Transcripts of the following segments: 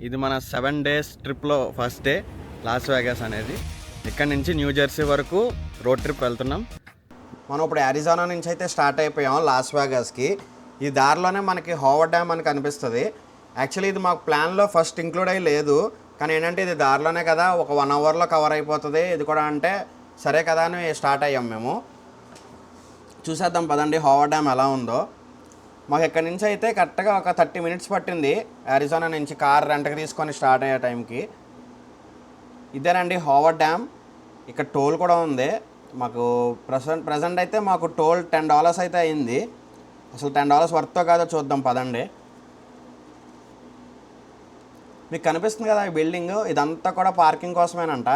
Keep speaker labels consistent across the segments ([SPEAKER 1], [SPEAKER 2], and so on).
[SPEAKER 1] ఇది మన 7 డేస్ ట్రిప్లో ఫస్ట్ డే లాస్ వేగాస్ అనేది. ఇక్కడ నుంచి న్యూ జెర్సీ వరకు రోడ్ ట్రిప్ వెళ్తున్నాం.
[SPEAKER 2] మనం ఇప్పుడు అరిజోనా నుంచి అయితే స్టార్ట్ అయిపోయాం లాస్ వేగాస్కి. ఈ దారిలోనే మనకి హోవర్ డ్యామ్ అని కనిపిస్తుంది. యాక్చువల్లీ ఇది మాకు ప్లాన్లో ఫస్ట్ ఇంక్లూడ్ అయ్యి లేదు, కానీ ఏంటంటే ఇది దారిలోనే కదా, ఒక 1 అవర్లో కవర్ అయిపోతుంది ఇది కూడా అంటే సరే కదా అని స్టార్ట్ అయ్యాం మేము. చూసేద్దాం పదండి హోవర్ డ్యామ్ ఎలా ఉందో. మాకు ఇక్కడి నుంచి అయితే కరెక్ట్గా ఒక 30 మినిట్స్ పట్టింది అరిజోనా నుంచి కార్ రెంట్కి తీసుకొని స్టార్ట్ అయ్యే టైంకి. ఇదేనండి హోవర్ డ్యామ్. ఇక్కడ టోల్ కూడా ఉంది మాకు. ప్రజెంట్ అయితే మాకు టోల్ $10 అయితే అయింది. అసలు $10 వర్తో కాదో చూద్దాం పదండి. మీకు కనిపిస్తుంది కదా ఈ బిల్డింగ్, ఇదంతా కూడా పార్కింగ్ కోసమేనంట.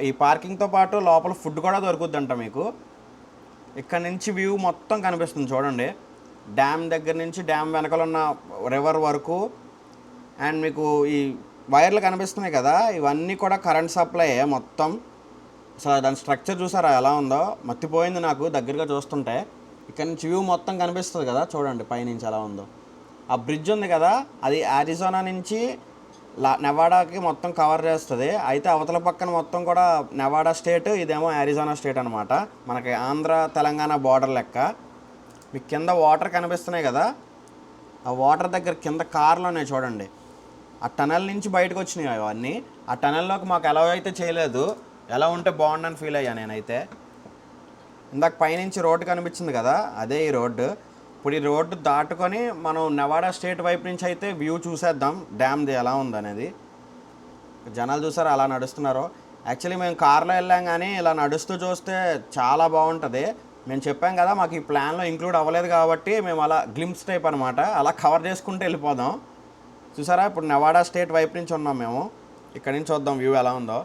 [SPEAKER 2] ఈ పార్కింగ్తో పాటు లోపల ఫుడ్ కూడా దొరుకుద్దంట మీకు. ఇక్కడ నుంచి వ్యూ మొత్తం కనిపిస్తుంది చూడండి, డ్యామ్ దగ్గర నుంచి డ్యామ్ వెనకాల ఉన్న రివర్ వరకు. అండ్ మీకు ఈ వైర్లు కనిపిస్తున్నాయి కదా, ఇవన్నీ కూడా కరెంట్ సప్లై మొత్తం. అసలు దాని స్ట్రక్చర్ చూసారా ఎలా ఉందో, మర్చిపోయింది నాకు దగ్గరగా చూస్తుంటే. ఇక్కడ నుంచి వ్యూ మొత్తం కనిపిస్తుంది కదా చూడండి పైనుంచి ఎలా ఉందో. ఆ బ్రిడ్జ్ ఉంది కదా, అది అరిజోనా నుంచి నెవాడాకి మొత్తం కవర్ చేస్తుంది. అయితే అవతల పక్కన మొత్తం కూడా నెవాడా స్టేట్, ఇదేమో అరిజోనా స్టేట్ అనమాట. మనకి ఆంధ్ర తెలంగాణ బార్డర్ లెక్క. మీకు కింద వాటర్ కనిపిస్తున్నాయి కదా, ఆ వాటర్ దగ్గర కింద కార్లోనే చూడండి, ఆ టనల్ నుంచి బయటకు వచ్చినాయి అవన్నీ. ఆ టనల్లోకి మాకు ఎలా అయితే చేయలేదు, ఎలా ఉంటే బాగుండని ఫీల్ అయ్యా నేనైతే. ఇందాక పైనుంచి రోడ్డు కనిపించింది కదా, అదే ఈ రోడ్డు. ఇప్పుడు ఈ రోడ్డు దాటుకొని మనం నెవాడా స్టేట్ వైపు నుంచి అయితే వ్యూ చూసేద్దాం డ్యామ్ది ఎలా ఉందనేది. జనాలు చూసారు అలా నడుస్తున్నారు. యాక్చువల్లీ మేము కార్లో వెళ్ళాం, కానీ ఇలా నడుస్తూ చూస్తే చాలా బాగుంటుంది. మేము చెప్పాం కదా మాకు ఈ ప్లాన్లో ఇంక్లూడ్ అవ్వలేదు కాబట్టి మేము అలా గ్లింప్స్ టైప్ అనమాట, అలా కవర్ చేసుకుంటూ వెళ్ళిపోదాం. చూసారా ఇప్పుడు నెవాడా స్టేట్ వైపు నుంచి ఉన్నాం మేము. ఇక్కడ నుంచి చూద్దాం వ్యూ ఎలా ఉందో.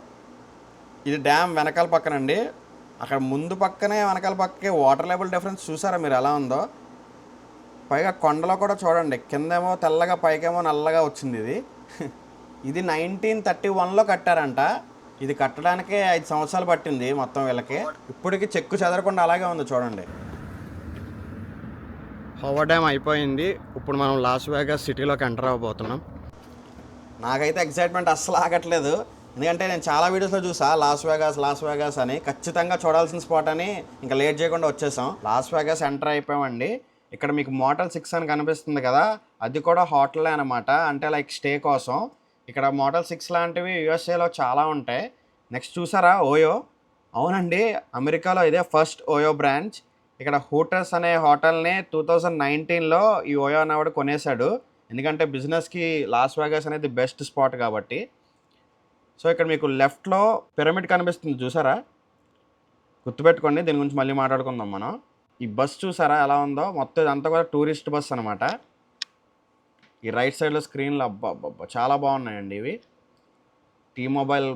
[SPEAKER 2] ఇది డ్యామ్ వెనకాల పక్కనండి. అక్కడ ముందు పక్కనే వెనకాల పక్కకే వాటర్ లెవెల్ డిఫరెన్స్ చూసారా మీరు ఎలా ఉందో. పైగా కొండలో కూడా చూడండి, కిందేమో తెల్లగా పైకేమో నల్లగా వచ్చింది ఇది. ఇది 1931లో కట్టారంట. ఇది కట్టడానికే 5 సంవత్సరాలు పట్టింది మొత్తం వీళ్ళకి. ఇప్పటికి చెక్కు చెదరకుండా అలాగే ఉంది చూడండి.
[SPEAKER 1] హోవర్ డ్యామ్ అయిపోయింది. ఇప్పుడు మనం లాస్ వేగాస్ సిటీలోకి ఎంటర్ అవ్వబోతున్నాం.
[SPEAKER 2] నాకైతే ఎక్సైట్మెంట్ అస్సలు ఆగట్లేదు, ఎందుకంటే నేను చాలా వీడియోస్లో చూసా లాస్ వేగాస్ అని. ఖచ్చితంగా చూడాల్సిన స్పాట్ అని ఇంకా లేట్ చేయకుండా వచ్చేసాం. లాస్ వేగాస్ ఎంటర్ అయిపోయామండి. ఇక్కడ మీకు మోటల్ 6 అని కనిపిస్తుంది కదా, అది కూడా హోటలే అనమాట, అంటే లైక్ స్టే కోసం. ఇక్కడ మోటల్ 6 లాంటివి యూఎస్ఏలో చాలా ఉంటాయి. నెక్స్ట్ చూసారా ఓయో. అవునండి, అమెరికాలో ఇదే ఫస్ట్ ఓయో బ్రాంచ్. ఇక్కడ హోటల్స్ అనే హోటల్ని 2019లో ఈ ఓయో అనేవాడు కొనేశాడు, ఎందుకంటే బిజినెస్కి లాస్ వేగాస్ అనేది బెస్ట్ స్పాట్ కాబట్టి. సో ఇక్కడ మీకు లెఫ్ట్లో పిరమిడ్ కనిపిస్తుంది చూసారా, గుర్తుపెట్టుకోండి, దీని గురించి మళ్ళీ మాట్లాడుకుందాం మనం. ఈ బస్ చూసారా ఎలా ఉందో, మొత్తం ఇదంతా కూడా టూరిస్ట్ బస్ అనమాట. ఈ రైట్ సైడ్లో స్క్రీన్లు అబ్బా చాలా బాగున్నాయండి ఇవి. టీ-మొబైల్,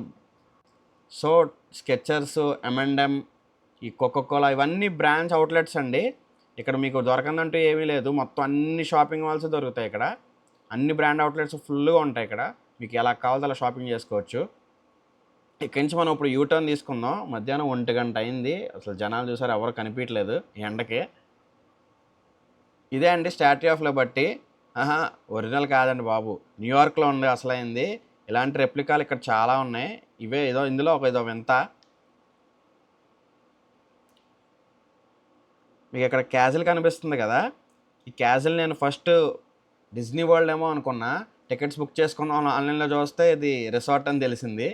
[SPEAKER 2] సో స్కెచర్స్, M&M, ఈ కోకోకోలా, ఇవన్నీ బ్రాంచ్ అవుట్లెట్స్ అండి. ఇక్కడ మీకు దొరకందంటూ ఏమీ లేదు, మొత్తం అన్ని షాపింగ్ మాల్స్ దొరుకుతాయి ఇక్కడ. అన్ని బ్రాండ్ అవుట్లెట్స్ ఫుల్గా ఉంటాయి ఇక్కడ. మీకు ఎలా కావాలో అలా షాపింగ్ చేసుకోవచ్చు. ఇక్కడి నుంచి మనం ఇప్పుడు యూటర్న్ తీసుకుందాం. మధ్యాహ్నం 1 గంట అయింది, అసలు జనాలు చూసారు ఎవరు కనిపించలేదు ఈ ఎండకి. ఇదే అండి స్టాట్యూ ఆఫ్ లిబర్టీ. ఒరిజినల్ కాదండి బాబు, న్యూయార్క్లో ఉంది అసలైంది. ఇలాంటి రెప్లికాలు ఇక్కడ చాలా ఉన్నాయి. ఇందులో ఏదో వింత. మీకు ఇక్కడ క్యాజిల్ కనిపిస్తుంది కదా, ఈ క్యాజిల్ నేను ఫస్ట్ డిజ్నీ వరల్డ్ ఏమో అనుకున్నా. టికెట్స్ బుక్ చేసుకున్నాం ఆన్లైన్లో, చూస్తే ఇది రిసార్ట్ అని తెలిసింది.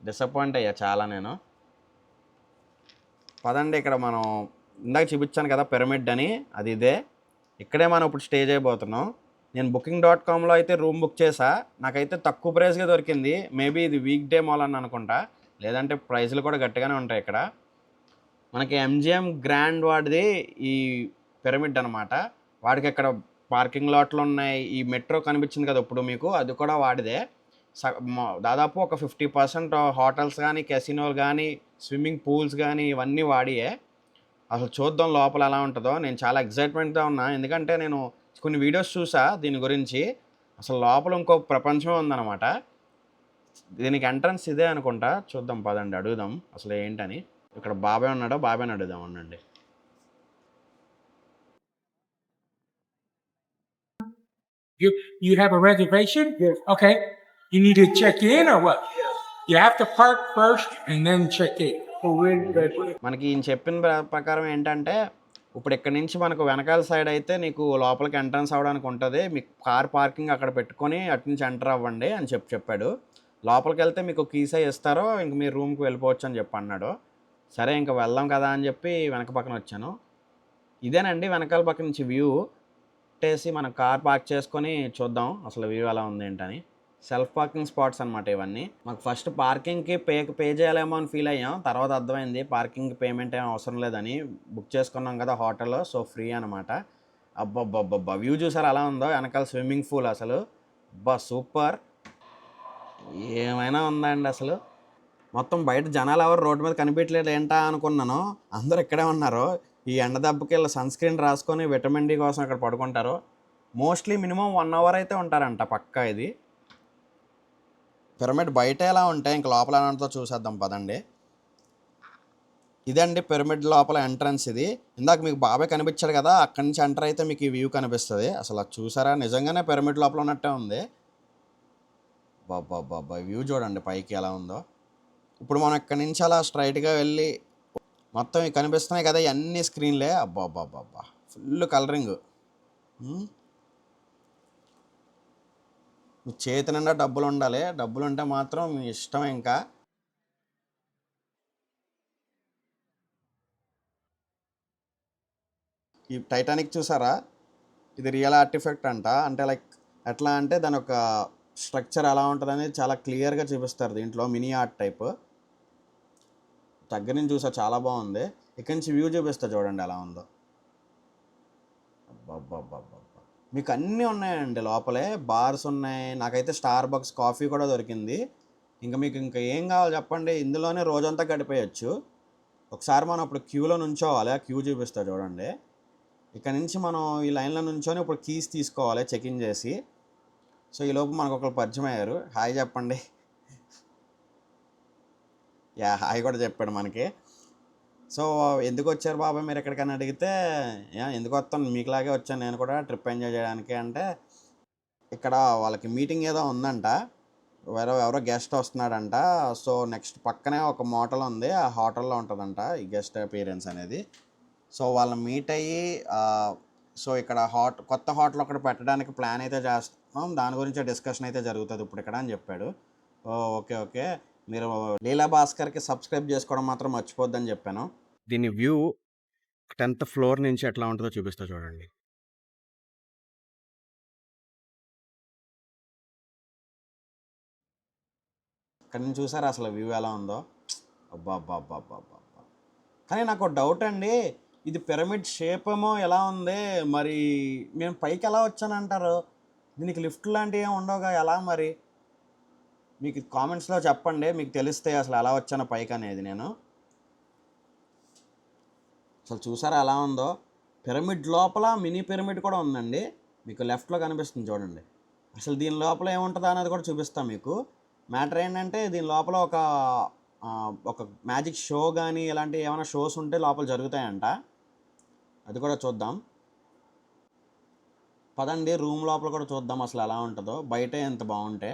[SPEAKER 2] డిసప్పాయింట్ అయ్యా చాలా నేను. పదండి, ఇక్కడ మనం ఇందాక చూపించాను కదా పిరమిడ్ అని, అది ఇదే. ఇక్కడే మనం ఇప్పుడు స్టే చేయబోతున్నాం. నేను booking.comలో అయితే రూమ్ బుక్ చేసా, నాకైతే తక్కువ ప్రైస్గా దొరికింది. మేబీ ఇది వీక్ డే మాల్ అని అనుకుంటా, లేదంటే ప్రైస్లు కూడా గట్టిగానే ఉంటాయి ఇక్కడ. మనకి MGM గ్రాండ్ వాడిది ఈ పిరమిడ్ అనమాట. వాడికి ఇక్కడ పార్కింగ్ లాట్లు ఉన్నాయి. ఈ మెట్రో కనిపించింది కదా ఇప్పుడు మీకు, అది కూడా వాడిదే. దాదాపు ఒక 50% హోటల్స్ కానీ, కెసినోలు కానీ, స్విమ్మింగ్ పూల్స్ కానీ, ఇవన్నీ వాడియే. అసలు చూద్దాం లోపల ఎలా ఉంటుందో. నేను చాలా ఎక్సైట్మెంట్గా ఉన్నా, ఎందుకంటే నేను కొన్ని వీడియోస్ చూసా దీని గురించి. అసలు లోపల ఇంకో ప్రపంచమే ఉందన్నమాట. దీనికి ఎంట్రన్స్ ఇదే అనుకుంటా. చూద్దాం పదండి, అడుగుదాం అసలు ఏంటని. ఇక్కడ బాబాయ్ ఉన్నాడో, బాబాయ్ని అడుగుదాం ఉండండి.
[SPEAKER 3] You have a reservation? Yes. Okay. You need to check in or what? You have to park first and then check in.
[SPEAKER 2] మనకి ఈయన చెప్పిన ప్రకారం ఏంటంటే ఇప్పుడు ఇక్కడ నుంచి మనకు వెనకాల సైడ్ అయితే నీకు లోపలికి ఎంట్రన్స్ అవ్వడానికి ఉంటుంది, మీకు కార్ పార్కింగ్ అక్కడ పెట్టుకొని అటు నుంచి ఎంటర్ అవ్వండి అని చెప్పాడు. లోపలికి వెళ్తే మీకు కీసే ఇస్తారో ఇంక మీరు రూమ్కి వెళ్ళిపోవచ్చు అని చెప్పి అన్నాడు. సరే ఇంకా వెళ్దాం కదా అని చెప్పి వెనక పక్కన వచ్చాను. ఇదేనండి వెనకాల పక్క నుంచి వ్యూ పెట్టేసి మనం కార్ పార్క్ చేసుకొని చూద్దాం అసలు వ్యూ ఎలా ఉంది ఏంటని. సెల్ఫ్ పార్కింగ్ స్పాట్స్ అనమాట ఇవన్నీ. మాకు ఫస్ట్ పార్కింగ్కి పే చేయాలేమో అని ఫీల్ అయ్యాం, తర్వాత అర్థమైంది పార్కింగ్ పేమెంట్ ఏం అవసరం లేదని. బుక్ చేసుకున్నాం కదా హోటల్లో, సో ఫ్రీ అనమాట. అబ్బబ్బబ్బబ్బా వ్యూ చూసారు అలా ఉందో, వెనకాల స్విమ్మింగ్ పూల్ అసలు అబ్బా సూపర్, ఏమైనా ఉందండి అసలు. మొత్తం బయట జనాలు ఎవరు రోడ్డు మీద కనిపించలేదు ఏంటా అనుకున్నాను, అందరూ ఇక్కడే ఉన్నారు. ఈ ఎండ దెబ్బకి వీళ్ళు సన్ స్క్రీన్ రాసుకొని విటమిన్ డి కోసం ఇక్కడ పడుకుంటారు. మోస్ట్లీ మినిమం 1 అవర్ అయితే ఉంటారంట పక్కా. ఇది పిరమిడ్ బయట ఎలా ఉంటాయి, ఇంక లోపల ఎలా ఉంటుందో చూసేద్దాం పదండి. ఇదండి పిరమిడ్ లోపల ఎంట్రన్స్. ఇది ఇందాక మీకు బాబాయ్ కనిపించాడు కదా, అక్కడి నుంచి ఎంటర్ అయితే మీకు ఈ వ్యూ కనిపిస్తుంది. అసలు అది చూసారా, నిజంగానే పిరమిడ్ లోపల ఉన్నట్టే ఉంది. బాబా వ్యూ చూడండి పైకి ఎలా ఉందో. ఇప్పుడు మనం ఇక్కడి నుంచి అలా స్ట్రైట్గా వెళ్ళి మొత్తం ఇవి కనిపిస్తున్నాయి కదా, ఇవన్నీ స్క్రీన్లే. అబ్బాబ్బాబ్బా ఫుల్ కలరింగ్. మీ చేతి నిండా డబ్బులు ఉండాలి, డబ్బులు ఉంటే మాత్రం మీ ఇష్టం. ఇంకా ఈ టైటానిక్ చూసారా, ఇది రియల్ ఆర్టిఫెక్ట్ అంట. అంటే లైక్ ఎట్లా అంటే దాని ఒక స్ట్రక్చర్ ఎలా ఉంటుంది అనేది చాలా క్లియర్గా చూపిస్తారు దీంట్లో, మినీ ఆర్ట్ టైప్. దగ్గర నుంచి చూసా చాలా బాగుంది. ఇక్కడి నుంచి వ్యూ చూపిస్తా చూడండి ఎలా ఉందో. అబ్బాబ్బాబ్బా మీకు అన్నీ ఉన్నాయండి లోపలే, బార్స్ ఉన్నాయి, నాకైతే స్టార్ బక్స్ కాఫీ కూడా దొరికింది. మీకు ఇంకా ఏం కావాలి చెప్పండి, ఇందులోనే రోజంతా గడిపేయచ్చు. ఒకసారి మనం అప్పుడు క్యూలో నుంచోవాలి, ఆ క్యూ చూపిస్తా చూడండి. ఇక్కడ నుంచి మనం ఈ లైన్లో నుంచొని ఇప్పుడు కీస్ తీసుకోవాలి చెక్ ఇన్ చేసి. సో ఈలోపు మనకు ఒకరు పరిచయం అయ్యారు, హాయ్ చెప్పండి. హాయ్ కూడా చెప్పాడు మనకి. సో ఎందుకు వచ్చారు బాబాయ్ మీరు ఎక్కడికైనా అడిగితే, ఎందుకు వస్తాను మీకులాగే వచ్చాను నేను కూడా ట్రిప్ ఎంజాయ్ చేయడానికి అంటే, ఇక్కడ వాళ్ళకి మీటింగ్ ఏదో ఉందంట, ఎవరో గెస్ట్ వస్తున్నాడంట. సో నెక్స్ట్ పక్కనే ఒక మోటల్ ఉంది, ఆ హోటల్లో ఉంటుందంట ఈ గెస్ట్ అపీరెన్స్ అనేది. సో వాళ్ళని మీట్ అయ్యి సో ఇక్కడ కొత్త హోటల్ ఒకటి పెట్టడానికి ప్లాన్ అయితే చేస్తున్నాం, దాని గురించి డిస్కషన్ అయితే జరుగుతుంది ఇప్పుడు ఇక్కడ అని చెప్పాడు. ఓకే మీరు లీలా భాస్కర్కి సబ్స్క్రైబ్ చేసుకోవడం మాత్రం మర్చిపోద్దని చెప్పాను.
[SPEAKER 1] దీని వ్యూ 10th ఫ్లోర్ నుంచి ఎట్లా ఉంటుందో చూపిస్తా చూడండి.
[SPEAKER 2] ఇక్కడ నుంచి చూసారా అసలు వ్యూ ఎలా ఉందో. అబ్బా కానీ నాకు డౌట్ అండి, ఇది పిరమిడ్ షేప్ ఏమో ఎలా ఉంది, మరి నేను పైకి ఎలా వచ్చానంటారు, దీనికి లిఫ్ట్ లాంటివి ఏమి ఉండవుగా, ఎలా మరి మీకు కామెంట్స్లో చెప్పండి, మీకు తెలిస్తే అసలు ఎలా వచ్చానో పైకి అనేది. నేను అసలు చూసారా ఎలా ఉందో, పిరమిడ్ లోపల మినీ పిరమిడ్ కూడా ఉందండి, మీకు లెఫ్ట్లో కనిపిస్తుంది చూడండి. అసలు దీని లోపల ఏముంటుందో అనేది కూడా చూపిస్తాను మీకు. మ్యాటర్ ఏంటంటే దీని లోపల ఒక మ్యాజిక్ షో కానీ ఇలాంటి ఏమైనా షోస్ ఉంటే లోపల జరుగుతాయంట, అది కూడా చూద్దాం పదండి. రూమ్ లోపల కూడా చూద్దాం అసలు ఎలా ఉంటుందో, బయటే ఎంత బాగుంటే.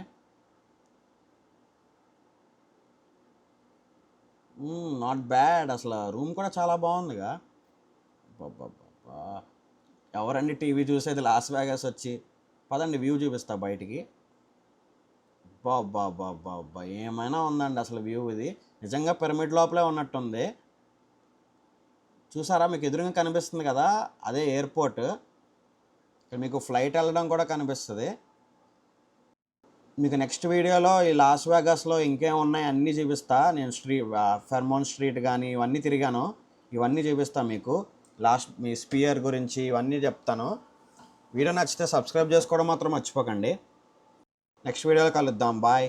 [SPEAKER 2] నాట్ బ్యాడ్, అసలు రూమ్ కూడా చాలా బాగుందిగా. బాబా ఎవరండి టీవీ చూసేది లాస్ వేగాస్ వచ్చి. పదండి వ్యూ చూపిస్తా బయటికి. బాబా ఏమైనా ఉందండి అసలు వ్యూ. ఇది నిజంగా పిరమిడ్ లోపలే ఉన్నట్టుంది. చూసారా మీకు ఎదురుగా కనిపిస్తుంది కదా, అదే ఎయిర్పోర్ట్. ఇక్కడ మీకు ఫ్లైట్ వెళ్ళడం కూడా కనిపిస్తుంది. మీకు నెక్స్ట్ వీడియోలో ఈ లాస్ వేగాస్లో ఇంకేం ఉన్నాయి అన్నీ చూపిస్తా నేను. ఫెర్మోన్ స్ట్రీట్ కానీ ఇవన్నీ తిరిగాను, ఇవన్నీ చూపిస్తా మీకు. మీ స్పియర్ గురించి ఇవన్నీ చెప్తాను. వీడియో నచ్చితే సబ్స్క్రైబ్ చేసుకోవడం మాత్రం మర్చిపోకండి. నెక్స్ట్ వీడియోలో కలుద్దాం, బాయ్.